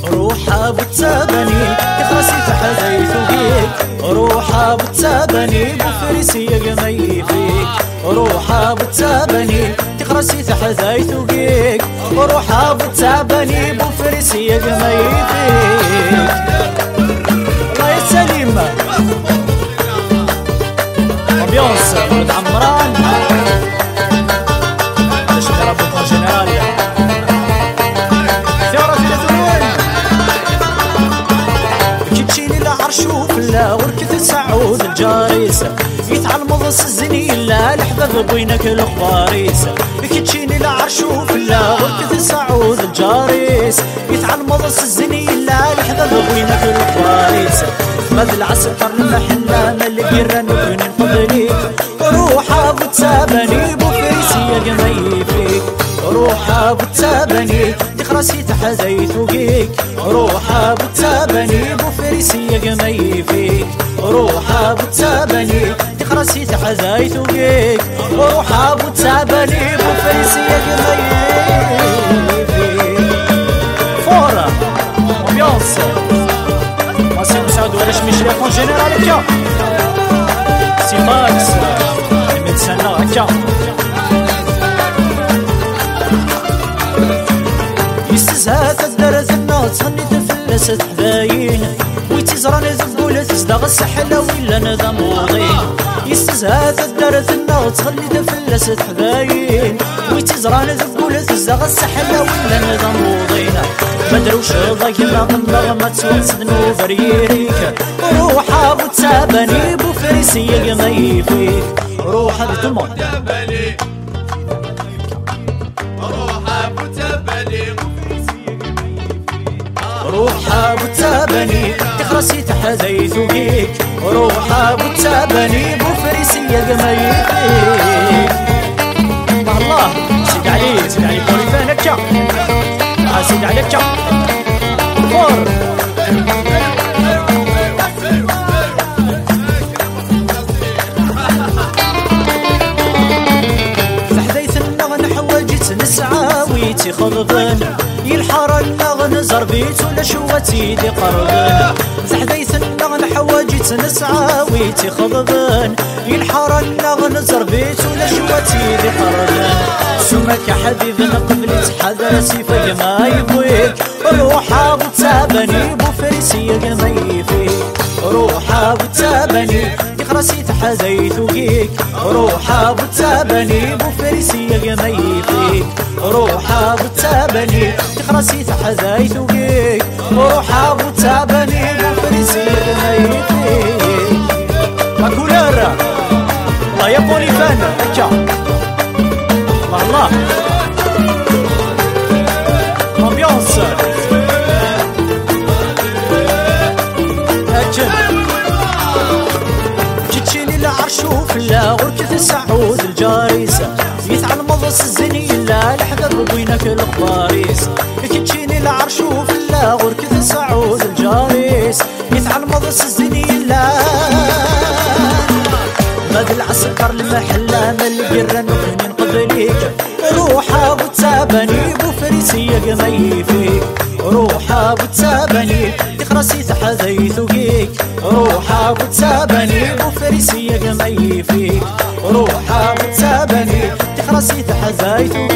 روحها بتسابني تخرسي تحذيت فيك، روحها بتسابني بفرسي قمي فيك، روحها بتسابني تخرسي تحذيت فيك، روحها بتسابني بفرسي قمي فيك. الله يسلم امبيونس ولد عمران باش نلعبو بون جينيرال شوف لا وركث سعود الجاريسة يتعلمض الزني لا الحباب بينك الاخباريسة كتشيني العرشوف لا وركث سعود الجاريسة يتعلمض الزني لا الحباب بينك الاخباريسة ماذا العسكر المحلة ملقي الرنوبين قبليك، روحها بتسابني بفريسية قمي فيك، روحها بتسابني تخرسي تحذيت فوقيك، روحها بتسابني بفريسية قمي فيك، روحها بتسابني تخرسي تحذيت فوقيك، روحها بتسابني بفريسية قمي فيك. فورا امبيونس ماسي مساعد ولا شميشري اون جينيرال هكا سي ماكس الميدسان هكا يستزهات الدرز الناس خلي تفلست حذاين ويتزران ذبولة تزدغ السحلة ولا نظام وضين، يستزهات الدرز الناس خلي تفلست حذاين ويتزران ذبولة تزدغ السحلة ولا نظام وضين، مدروش ضايق ما ما تسوى صدنو بريريك، روحها بتسابني بفريسية قمي فيك، روحها بتمون روحها بتسابني تخرسي تحذيت فيك، روحها بتسابني بفريسية قمي فيك. الله سيد علي سيد علي بوليفان هكا سيد علي هكا فور تحذيت النغن حواجت نسعاويتي خضبان يلحر النغن زربيت ولا شواتي دي قربان، زحديت النغن حواجيت نسعاويتي خضبان يلحر النغن زربيت ولا شواتي دي قربان، سمك حبيبنا قبلت حذر سيفك ما يبويك، روحها بتسابني بفريسية قمي فيك، روحها بتسابني تخرسي تحذيت فيك، روحها بتسابني بفريسية قمي فيك، روحها بتسابني تخرسي تحذيت فيك، روحها بتسابني بفريسية قمي فيك. ما كولار الله يا بوليفان هكا الله امبيونس اجل كتشيني العرشوف لا غركة سعود الجاريسة يتعلمض الزني لا الحباب بينك الاخباريسة كتشيني العرشوف لا غركة سعود الجاريسة يتعلمض الزني لا ماذا العسكر المحلة ملقي الرنوبين قبليك، روحها بتسابني بفريسية قمي فيك، روحها بتسابني تخرسي تحذيت فيك، روحها بتسابني بفريسية قمي فيك، روحها بتسابني تخرسي تحذيت فيك.